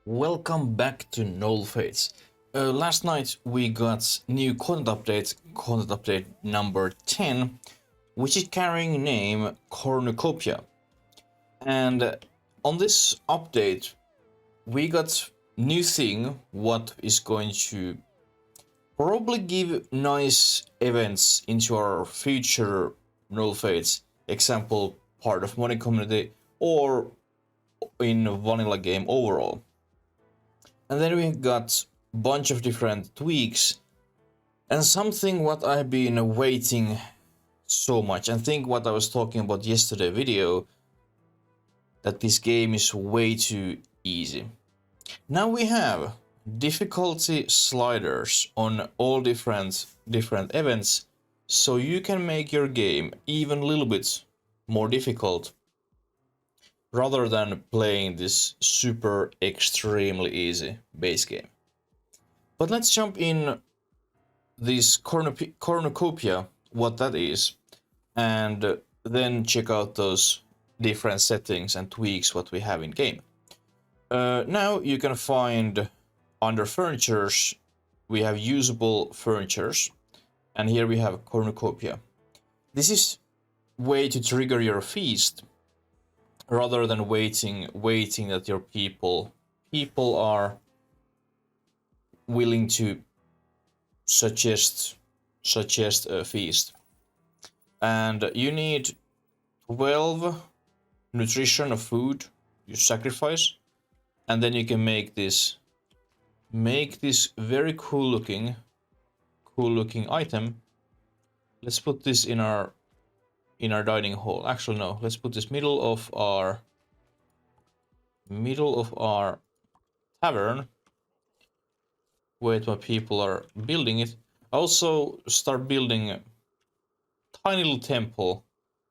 Welcome back to Noble Fates. Last night we got new content update number 10, which is carrying name Cornucopia. And on this update, we got new thing what is going to probably give nice events into our future Noble Fates, example part of money community or in vanilla game overall. And then we got a bunch of different tweaks and something what I've been waiting so much, and think what I was talking about yesterday video, that this game is way too easy. Now we have difficulty sliders on all different events, so you can make your game even a little bit more difficult rather than playing this super extremely easy base game. But let's jump in this cornucopia, what that is, and then check out those different settings and tweaks what we have in game. Now you can find under furnitures, we have usable furnitures, and here we have cornucopia. This is way to trigger your feast rather than waiting that your people are willing to suggest a feast. And you need 12 nutrition of food you sacrifice, and then you can make this very cool looking item. Let's put this in our dining hall. Actually no, let's put this middle of our tavern. Wait, my people are building it. Also start building a tiny little temple.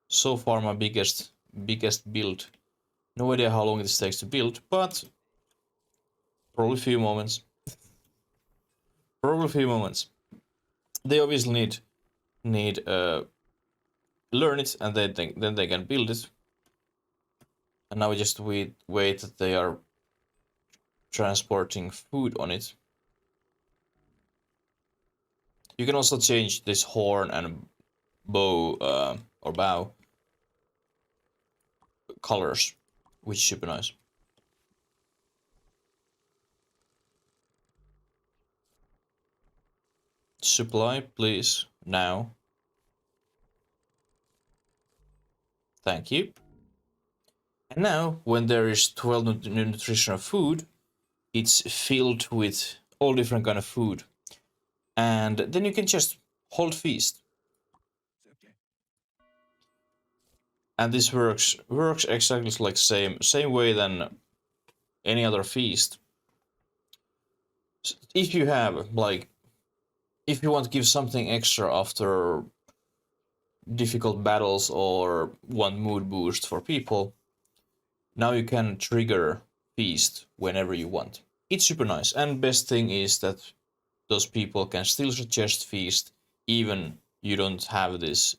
So far my biggest build. No idea how long this takes to build, but probably a few moments. They obviously need learn it, and then they can build it. And now we just wait that they are transporting food on it. You can also change this horn and bow or bow colors, which is super nice. Supply, please, now. Thank you. And now, when there is 12 nutrition of food, it's filled with all different kind of food. And then you can just hold feast. And this works exactly like same way than any other feast. If you have if you want to give something extra after difficult battles or want mood boost for people, now you can trigger feast whenever you want. It's super nice, and best thing is that those people can still suggest feast even you don't have this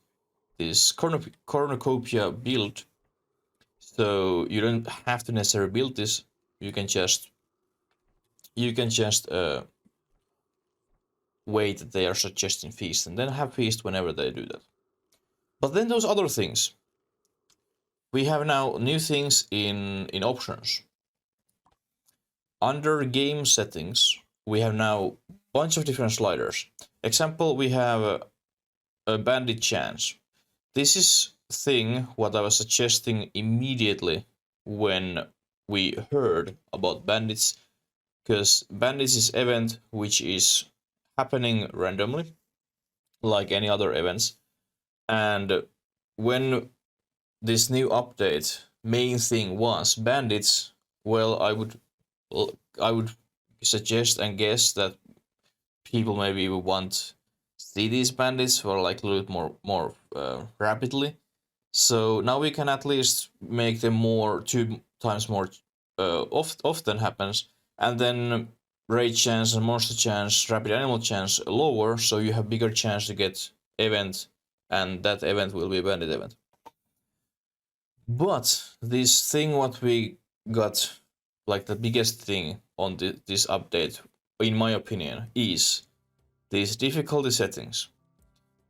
cornucopia build, so you don't have to necessarily build this. You can just wait that they are suggesting feast, and then have feast whenever they do that. But then those other things, we have now new things in options. Under game settings, we have now a bunch of different sliders. Example, we have a bandit chance. This is thing what I was suggesting immediately when we heard about bandits, because bandits is event which is happening randomly like any other events. And when this new update main thing was bandits, well, I would suggest and guess that people maybe would want see these bandits for like a little bit more rapidly. So now we can at least make them more 2 times more often happens, and then raid chance and monster chance, rapid animal chance lower, so you have bigger chance to get event, and that event will be a bandit event. But this thing what we got like the biggest thing on this update, in my opinion, is these difficulty settings.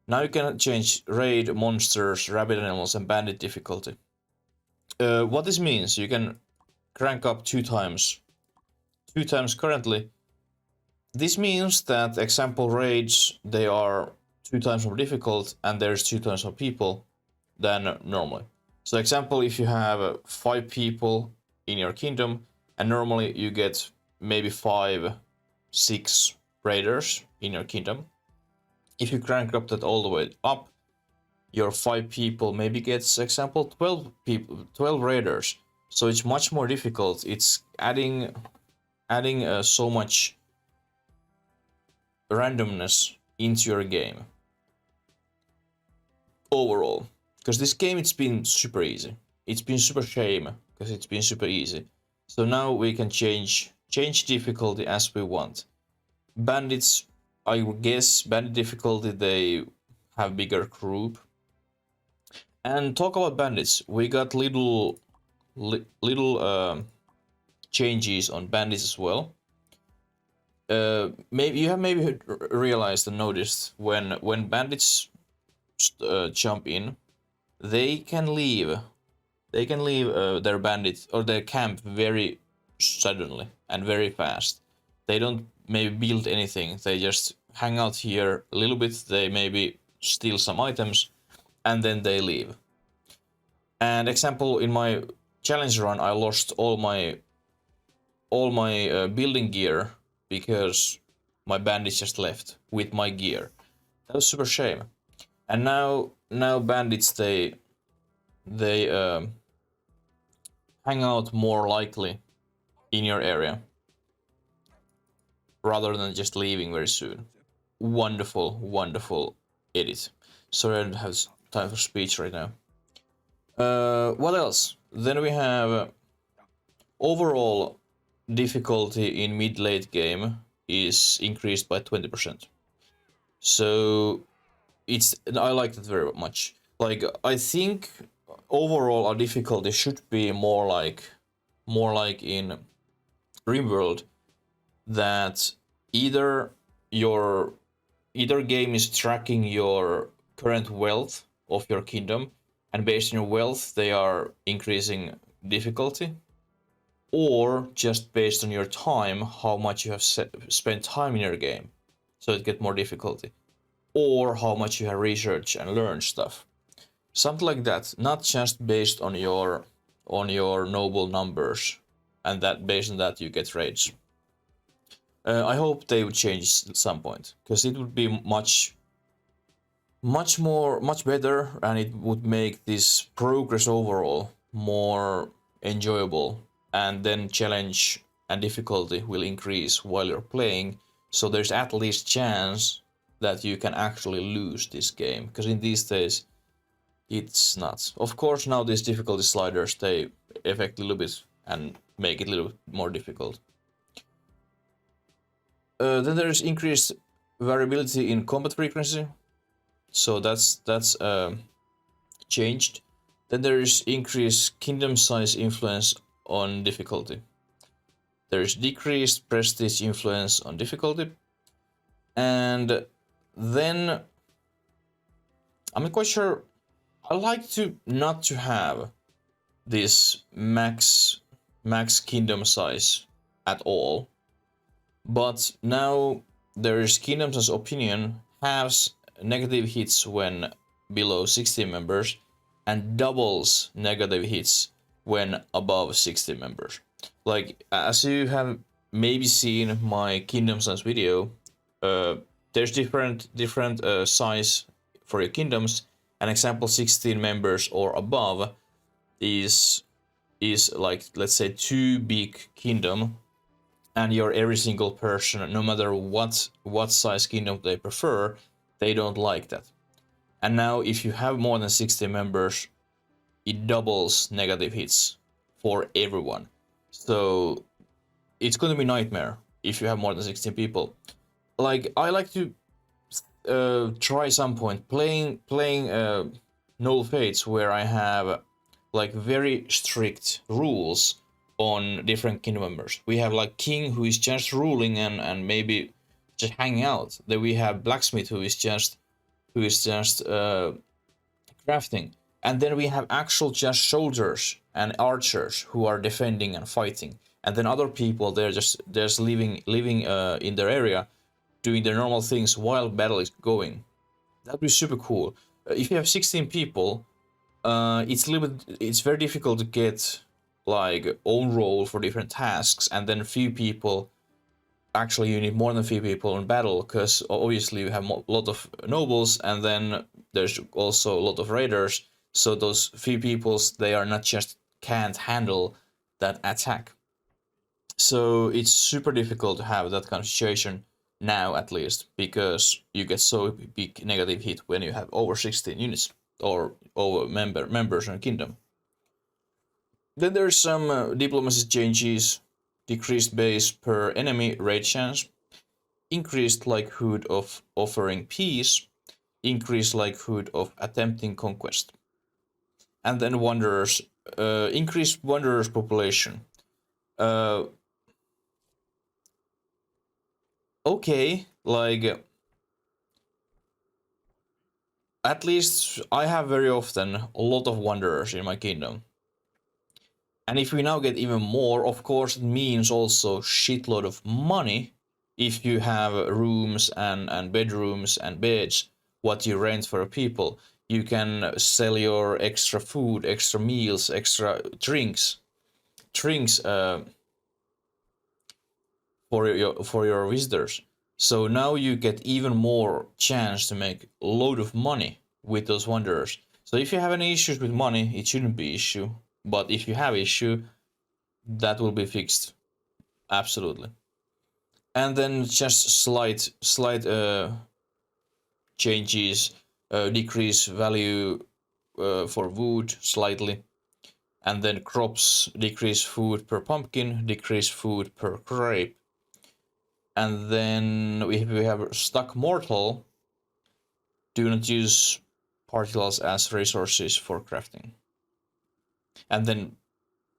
Now you can change raid, monsters, rabbit animals, and bandit difficulty. What this means, you can crank up 2 times. 2 times currently. This means that example raids, they are 2 times more difficult, and there's 2 times more people than normally. So example, if you have 5 people in your kingdom, and normally you get maybe 5, 6 raiders in your kingdom. If you crank up that all the way up, your 5 people maybe gets, example, 12 people, 12 raiders. So it's much more difficult. It's adding so much randomness into your game overall. Because this game, it's been super easy. It's been super shame because it's been super easy. So now we can change difficulty as we want. Bandits, I guess bandit difficulty, they have bigger group. And talk about bandits, we got little changes on bandits as well. Maybe you have realized and noticed when bandits jump in, they can leave their bandit or their camp very suddenly and very fast. They don't maybe build anything. They just hang out here a little bit. They maybe steal some items, and then they leave. And example, in my challenge run, I lost all my building gear because my bandits just left with my gear. That was super shame. And now bandits, they hang out more likely in your area rather than just leaving very soon. Wonderful edit. Sorry, I don't have time for speech right now. What else? Then we have overall difficulty in mid-late game is increased by 20%. So I like that very much. Like, I think overall our difficulty should be more like in RimWorld, that either game is tracking your current wealth of your kingdom, and based on your wealth they are increasing difficulty, or just based on your time, how much you have spent time in your game, so it gets more difficulty, or how much you have researched and learned stuff. Something like that, not just based on your noble numbers, and that based on that you get raids. I hope they would change at some point, because it would be much better, and it would make this progress overall more enjoyable, and then challenge and difficulty will increase while you're playing, so there's at least chance that you can actually lose this game, because in these days it's not. Of course, now these difficulty sliders, they affect a little bit and make it a little more difficult. Then there's increased variability in combat frequency, so that's changed. Then there is increased kingdom size influence on difficulty. There is decreased prestige influence on difficulty, and then I'm not quite sure. I like to not to have this max kingdom size at all, but now there is kingdom size opinion has negative hits when below 60 members and doubles negative hits when above 60 members. Like, as you have maybe seen my kingdom size video, there's different size for your kingdoms. An example, 16 members or above is like, let's say, too big kingdom, and your every single person, no matter what size kingdom they prefer, they don't like that. And now if you have more than 60 members, it doubles negative hits for everyone. So it's going to be nightmare if you have more than 16 people. Like, I like to try some point playing Noble Fates, where I have like very strict rules on different kingdom members. We have like king who is just ruling and maybe just hanging out. Then we have blacksmith who is just crafting, and then we have actual just soldiers and archers who are defending and fighting, and then other people they're just living in their area, doing their normal things while battle is going. That'd be super cool. If you have 16 people, it's very difficult to get like own role for different tasks, and then few people. Actually, you need more than few people in battle, because obviously you have a lot of nobles, and then there's also a lot of raiders. So those few peoples, they are not just can't handle that attack. So it's super difficult to have that kind of situation now, at least, because you get so big negative hit when you have over 16 units or over members in a kingdom. Then there's some diplomacy changes: decreased base per enemy raid chance, increased likelihood of offering peace, increased likelihood of attempting conquest. And then wanderers, increased wanderers population. Okay, like at least I have very often a lot of wanderers in my kingdom. And if we now get even more, of course, it means also shitload of money if you have rooms and bedrooms and beds, what you rent for people. You can sell your extra food, extra meals, extra drinks for your visitors. So now you get even more chance to make a load of money with those wanderers. So if you have any issues with money, it shouldn't be issue. But if you have issue, that will be fixed. Absolutely. And then just slight changes, decrease value for wood slightly, and then crops decrease food per pumpkin, decrease food per grape, and then we have stuck mortal. Do not use particles as resources for crafting, and then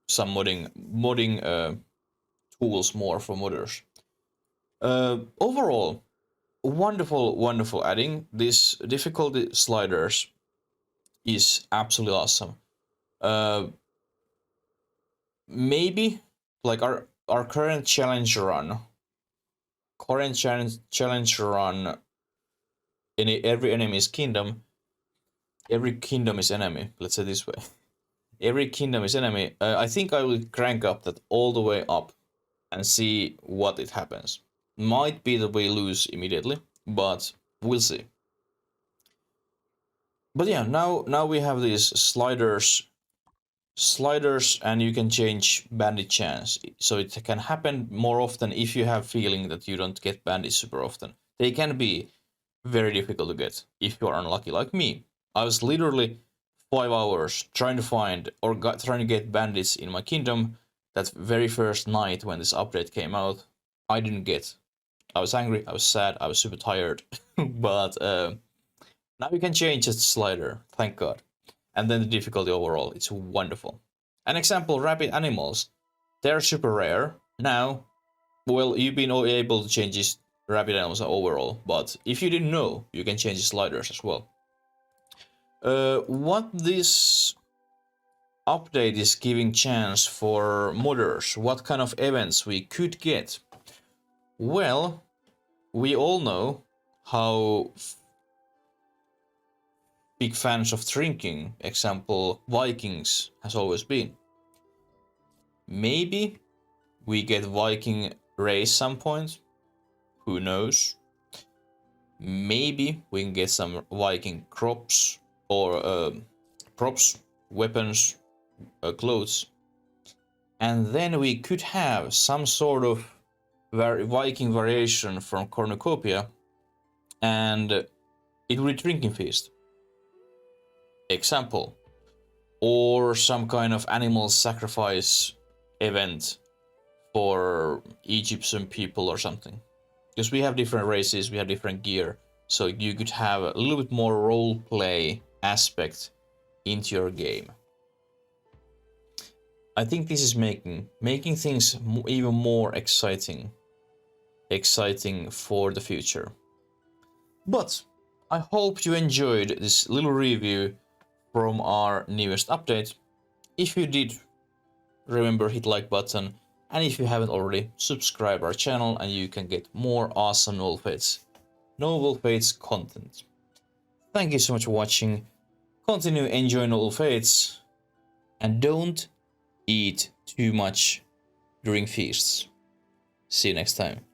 some modding tools more for modders. Overall, wonderful adding. This difficulty sliders is absolutely awesome. Maybe like our current challenge run, in every enemy's kingdom. Every kingdom is enemy. Let's say this way. Every kingdom is enemy. I think I will crank up that all the way up and see what it happens. Might be that we lose immediately, but we'll see. But yeah, now we have these sliders, and you can change bandit chance, so it can happen more often if you have feeling that you don't get bandits super often. They can be very difficult to get if you are unlucky like me. I was literally 5 hours trying to find or trying to get bandits in my kingdom. That very first night when this update came out, I didn't get. I was angry, I was sad, I was super tired. But now you can change the slider, thank God. And then the difficulty overall, it's wonderful. An example, rapid animals. They're super rare. Now, well, you've been able to change these rapid animals overall, but if you didn't know, you can change the sliders as well. What this update is giving chance for modders, what kind of events we could get. Well, we all know how big fans of drinking, example Vikings has always been. Maybe we get Viking race some point, who knows. Maybe we can get some Viking crops or props, weapons, clothes, and then we could have some sort of Viking variation from Cornucopia, and it would be drinking feast. Example, or some kind of animal sacrifice event for Egyptian people or something. Because we have different races, we have different gear, so you could have a little bit more roleplay aspect into your game. I think this is making things even more exciting for the future. But I hope you enjoyed this little review from our newest update. If you did, remember hit like button, and if you haven't already, subscribe our channel and you can get more awesome Noble Fates content. Thank you so much for watching. Continue enjoying Noble Fates, and don't eat too much during feasts. See you next time.